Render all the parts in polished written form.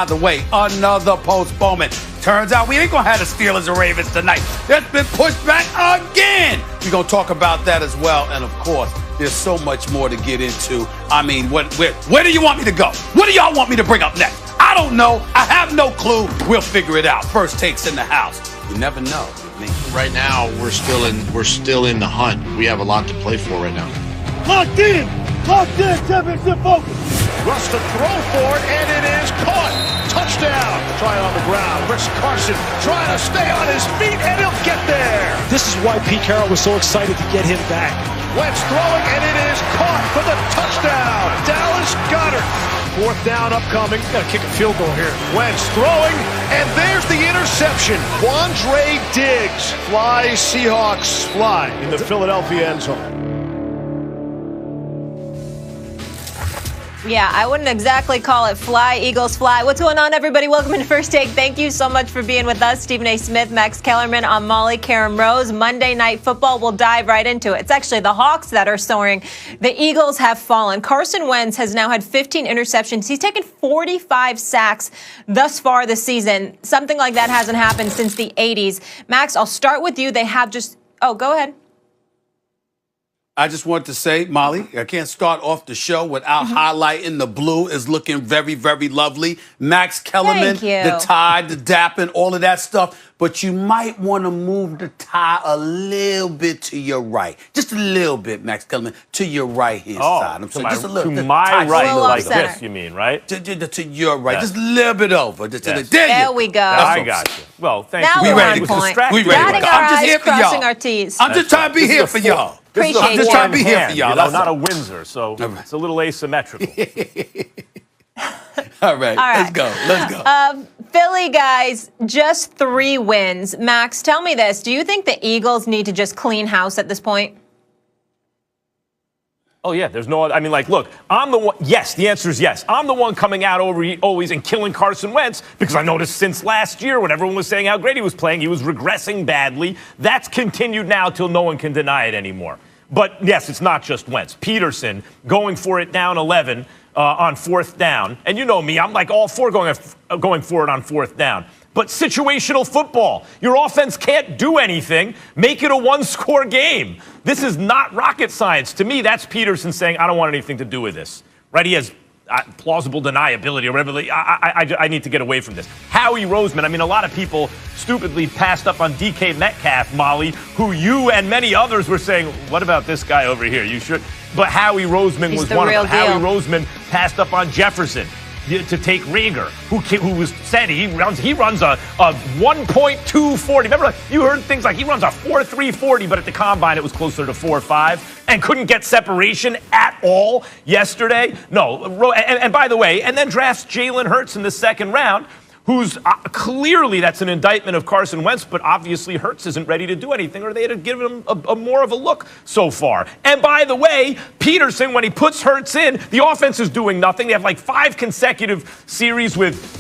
By the way, another postponement. Turns out we ain't going to have the Steelers and Ravens tonight. That's been pushed back again. We're going to talk about that as well. And, of course, there's so much more to get into. I mean, where do you want me to go? What do y'all want me to bring up next? I don't know. I have no clue. We'll figure it out. First takes in the house. You never know with me. Right now, we're still in the hunt. We have a lot to play for right now. Locked in, championship focus. Russ to throw for it, and it is caught. Touchdown. Try it on the ground. Chris Carson trying to stay on his feet, and he'll get there. This is why Pete Carroll was so excited to get him back. Wentz throwing, and it is caught for the touchdown. Dallas Goedert. Fourth down upcoming. Got to kick a field goal here. Wentz throwing, and there's the interception. Quandre Diggs. Fly, Seahawks, fly in the Philadelphia end zone. Yeah, I wouldn't exactly call it fly, Eagles fly. What's going on, everybody? Welcome to First Take. Thank you so much for being with us. Stephen A. Smith, Max Kellerman, I'm Molly Karen Rose. Monday Night Football, we'll dive right into it. It's actually the Hawks that are soaring. The Eagles have fallen. Carson Wentz has now had 15 interceptions. He's taken 45 sacks thus far this season. Something like that hasn't happened since the 80s. Max, I'll start with you. They have just... Oh, go ahead. I just want to say, Molly, I can't start off the show without highlighting the blue is looking very, very lovely. Max Kellerman, the tie, the dapping, all of that stuff. But you might want to move the tie a little bit to your right. Just a little bit, Max Kellerman, to your right-hand side. I'm sorry, just a little. To my right, like center. this, you mean, right? To your right. Yes. Just a little bit over. There we go. I got you. Well, thank now you. We're on point. We ready to go. I'm just here for y'all. Crossing our T's. I'm just trying to be here for y'all. I'm just trying to be here for y'all. You know, not a Windsor, so it's a little asymmetrical. All right, let's go. Philly, guys, just 3 wins. Max, tell me this. Do you think the Eagles need to just clean house at this point? Oh, yeah, there's no other. I mean, like, look, I'm the one. Yes, the answer is yes. I'm the one coming out always and killing Carson Wentz because I noticed since last year when everyone was saying how great he was playing, he was regressing badly. That's continued now till no one can deny it anymore. But, yes, it's not just Wentz. Peterson going for it down 11 on 4th down. And you know me, I'm like all for going for it on 4th down. But situational football, your offense can't do anything. Make it a 1-score game. This is not rocket science. To me, that's Peterson saying, I don't want anything to do with this. Right? He has plausible deniability or whatever. I need to get away from this. Howie Roseman, I mean, a lot of people stupidly passed up on DK Metcalf, Molly, who you and many others were saying, what about this guy over here? You should. But Howie Roseman was one of them. Howie Roseman passed up on Jefferson to take Rieger, who was said he runs a 1.240. Remember, you heard things like he runs a 4.340, but at the combine it was closer to 4.5 and couldn't get separation at all yesterday. No, and by the way, and then drafts Jalen Hurts in the 2nd round, who's clearly that's an indictment of Carson Wentz, but obviously Hurts isn't ready to do anything, or they'd have given him a more of a look so far. And by the way, Peterson, when he puts Hurts in, the offense is doing nothing. They have like 5 consecutive series with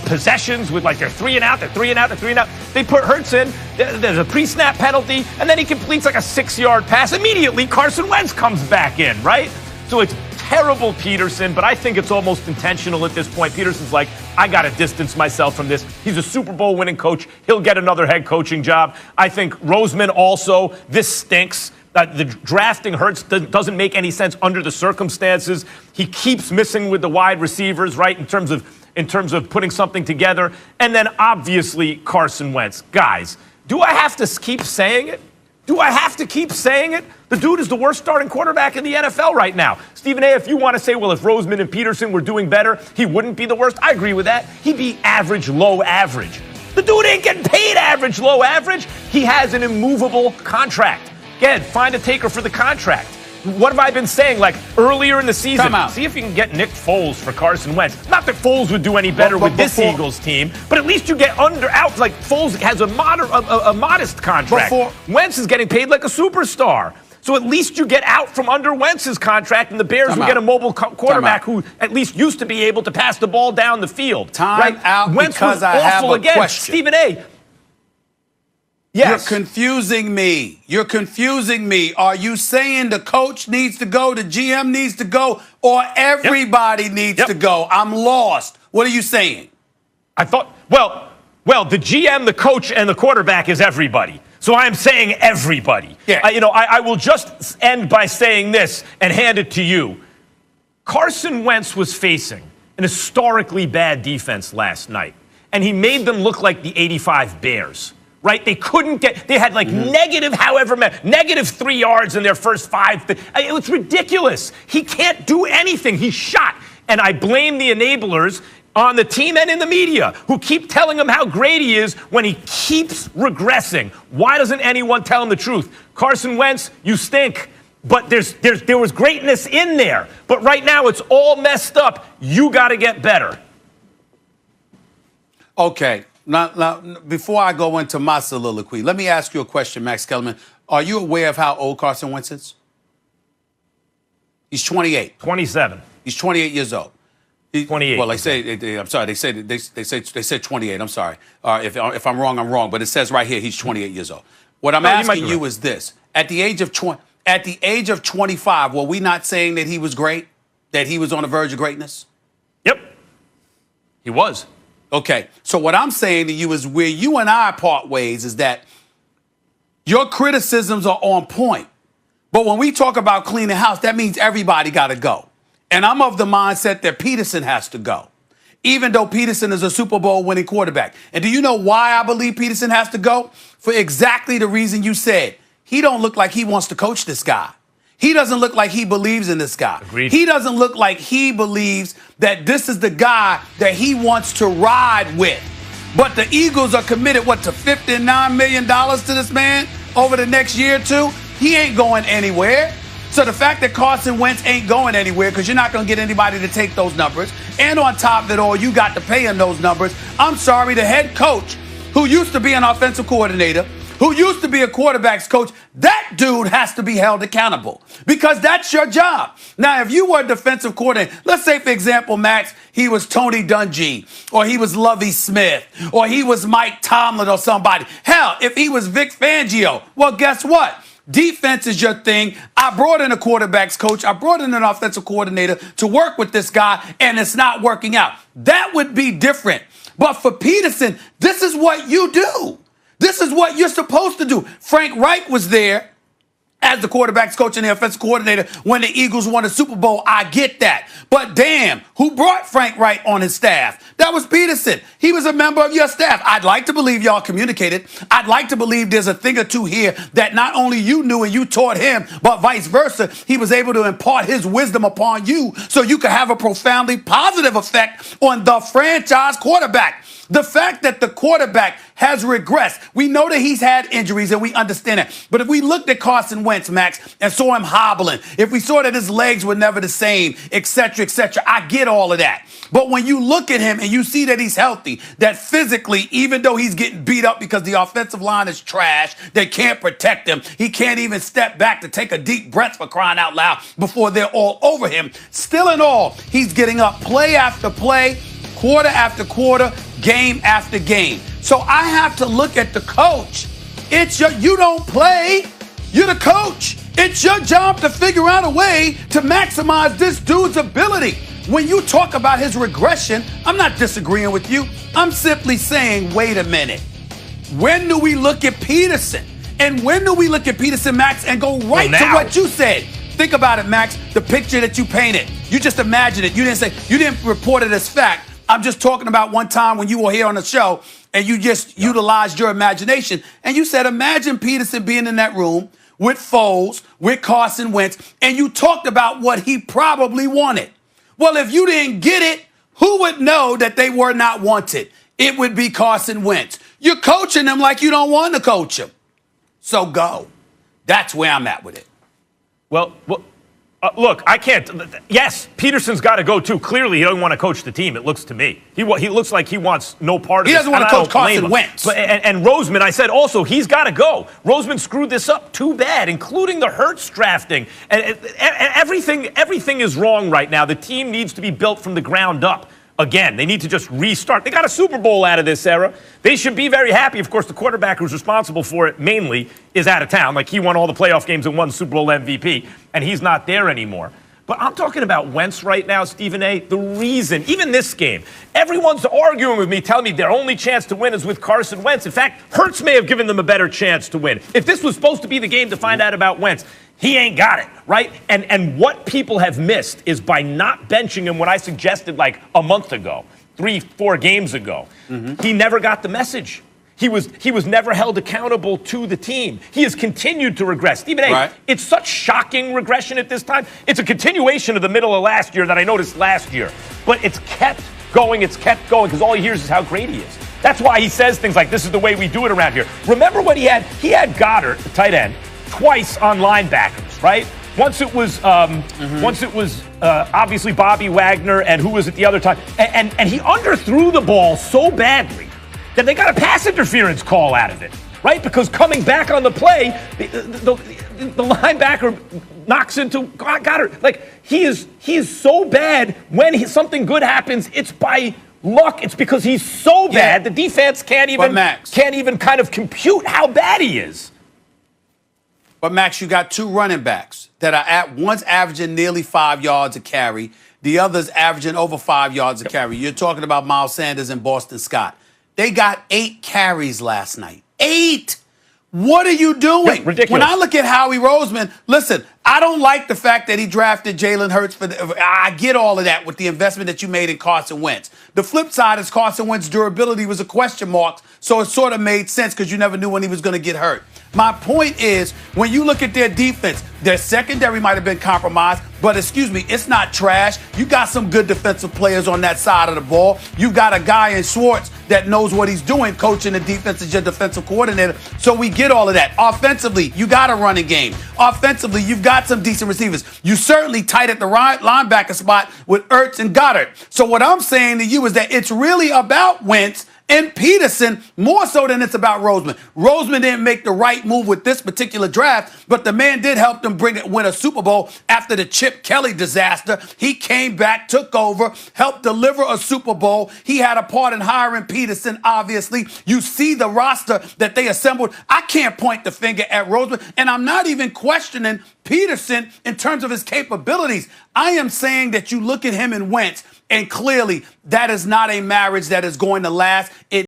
possessions with like they're 3 and out, they're 3 and out, they're 3 and out. They put Hurts in, there's a pre-snap penalty, and then he completes like a 6-yard pass. Immediately, Carson Wentz comes back in, right? So it's terrible Peterson, but I think it's almost intentional at this point. Peterson's like, I got to distance myself from this. He's a Super Bowl winning coach. He'll get another head coaching job. I think Roseman also, this stinks. The drafting Hurts doesn't make any sense under the circumstances. He keeps missing with the wide receivers, right, in terms of putting something together. And then obviously Carson Wentz. Guys, do I have to keep saying it? Do I have to keep saying it? The dude is the worst starting quarterback in the NFL right now. Stephen A., if you want to say, well, if Roseman and Peterson were doing better, he wouldn't be the worst, I agree with that. He'd be average, low average. The dude ain't getting paid average, low average. He has an immovable contract. Again, find a taker for the contract. What have I been saying, like, earlier in the season? See if you can get Nick Foles for Carson Wentz. Not that Foles would do any better with this Eagles team, but at least you get out. Like, Foles has a modest contract. Wentz is getting paid like a superstar. So at least you get out from under Wentz's contract, and the Bears will get a mobile quarterback who at least used to be able to pass the ball down the field. Wentz was awful again. Stephen A., yes. You're confusing me. Are you saying the coach needs to go, the GM needs to go, or everybody needs to go? I'm lost. What are you saying? I thought, well, the GM, the coach, and the quarterback is everybody. So I'm saying everybody. Yeah. I will just end by saying this and hand it to you. Carson Wentz was facing an historically bad defense last night, and he made them look like the '85 Bears. Right? They had like negative 3 yards in their first 5. It was ridiculous. He can't do anything. He's shot. And I blame the enablers on the team and in the media who keep telling him how great he is when he keeps regressing. Why doesn't anyone tell him the truth? Carson Wentz, you stink. But there was greatness in there. But right now it's all messed up. You got to get better. Okay. Now, before I go into my soliloquy, let me ask you a question, Max Kellerman. Are you aware of how old Carson Wentz is? He's 28. 27. He's 28 years old. 28. Well, I'm sorry. They said 28. I'm sorry. If I'm wrong, I'm wrong. But it says right here he's 28 years old. What I'm asking you is this: at the age of 25, were we not saying that he was great, that he was on the verge of greatness? Yep. He was. Okay, so what I'm saying to you is where you and I part ways is that your criticisms are on point. But when we talk about cleaning house, that means everybody got to go. And I'm of the mindset that Peterson has to go, even though Peterson is a Super Bowl winning quarterback. And do you know why I believe Peterson has to go? For exactly the reason you said. He don't look like he wants to coach this guy. He doesn't look like he believes in this guy. Agreed. He doesn't look like he believes that this is the guy that he wants to ride with. But the Eagles are committed, to $59 million to this man over the next year or two? He ain't going anywhere. So the fact that Carson Wentz ain't going anywhere because you're not going to get anybody to take those numbers, and on top of it all, you got to pay him those numbers. I'm sorry, the head coach, who used to be an offensive coordinator, who used to be a quarterback's coach, that dude has to be held accountable because that's your job. Now, if you were a defensive coordinator, let's say, for example, Max, he was Tony Dungy, or he was Lovie Smith, or he was Mike Tomlin or somebody. Hell, if he was Vic Fangio, well, guess what? Defense is your thing. I brought in a quarterback's coach. I brought in an offensive coordinator to work with this guy, and it's not working out. That would be different. But for Peterson, this is what you do. This is what you're supposed to do. Frank Reich was there as the quarterback's coach and the offensive coordinator when the Eagles won a Super Bowl. I get that. But damn, who brought Frank Reich on his staff? That was Peterson. He was a member of your staff. I'd like to believe y'all communicated. I'd like to believe there's a thing or two here that not only you knew and you taught him, but vice versa. He was able to impart his wisdom upon you so you could have a profoundly positive effect on the franchise quarterback. The fact that the quarterback has regressed, we know that he's had injuries and we understand it. But if we looked at Carson Wentz, Max, and saw him hobbling, if we saw that his legs were never the same, et cetera, I get all of that. But when you look at him and you see that he's healthy, that physically, even though he's getting beat up because the offensive line is trash, they can't protect him, he can't even step back to take a deep breath for crying out loud before they're all over him. Still in all, he's getting up play after play, quarter after quarter, game after game. So I have to look at the coach. You don't play. You're the coach. It's your job to figure out a way to maximize this dude's ability. When you talk about his regression, I'm not disagreeing with you. I'm simply saying, wait a minute. When do we look at Peterson? And when do we look at Peterson, Max, and go right to what you said? Think about it, Max, the picture that you painted. You just imagined it. You didn't report it as fact. I'm just talking about one time when you were here on the show and you just utilized your imagination. And you said, imagine Peterson being in that room with Foles, with Carson Wentz, and you talked about what he probably wanted. Well, if you didn't get it, who would know that they were not wanted? It would be Carson Wentz. You're coaching them like you don't want to coach them. So go. That's where I'm at with it. Well, look, I can't. Yes, Peterson's got to go too. Clearly, he doesn't want to coach the team. It looks to me. He looks like he wants no part of it. He doesn't want to coach Carson Wentz. And Roseman, I said also, he's got to go. Roseman screwed this up too bad, including the Hurts drafting. And everything is wrong right now. The team needs to be built from the ground up. Again, they need to just restart. They got a Super Bowl out of this era. They should be very happy. Of course, the quarterback who's responsible for it mainly is out of town. Like, he won all the playoff games and won Super Bowl MVP, and he's not there anymore. But I'm talking about Wentz right now, Stephen A. The reason, even this game, everyone's arguing with me, telling me their only chance to win is with Carson Wentz. In fact, Hurts may have given them a better chance to win. If this was supposed to be the game to find out about Wentz, he ain't got it, right? And what people have missed is by not benching him when I suggested like a month ago, 3-4 games ago, he never got the message. He was never held accountable to the team. He has continued to regress. Stephen A., right. It's such shocking regression at this time. It's a continuation of the middle of last year that I noticed last year. But it's kept going, because all he hears is how great he is. That's why he says things like, this is the way we do it around here. Remember what he had? He had Goddard, the tight end, twice on linebackers, right? Once it was obviously Bobby Wagner, and who was it the other time? And he underthrew the ball so badly that they got a pass interference call out of it, right? Because coming back on the play, the linebacker knocks into Goddard. Like, he is so bad when something good happens, it's by luck. It's because he's so bad, the defense can't even kind of compute how bad he is. But, Max, you got two running backs that are one's averaging nearly 5 yards a carry. The other's averaging over 5 yards a carry. You're talking about Miles Sanders and Boston Scott. They got 8 carries last night. 8! What are you doing? Yeah, ridiculous. When I look at Howie Roseman, listen, I don't like the fact that he drafted Jalen Hurts. I get all of that with the investment that you made in Carson Wentz. The flip side is Carson Wentz's durability was a question mark, so it sort of made sense because you never knew when he was going to get hurt. My point is, when you look at their defense, their secondary might have been compromised, but excuse me, it's not trash. You got some good defensive players on that side of the ball. You got a guy in Schwartz that knows what he's doing, coaching the defense as your defensive coordinator. So we get all of that. Offensively, you got a running game. Offensively, you've got some decent receivers. You certainly tight at the right linebacker spot with Ertz and Goddard. So what I'm saying to you is that it's really about Wentz and Peterson more so than it's about Roseman. Roseman didn't make the right move with this particular draft, but the man did help them win a Super Bowl after the Chip Kelly disaster. He came back, took over, helped deliver a Super Bowl. He had a part in hiring Peterson, obviously. You see the roster that they assembled. I can't point the finger at Roseman, and I'm not even questioning Peterson in terms of his capabilities. I am saying that you look at him and Wentz, and clearly that is not a marriage that is going to last.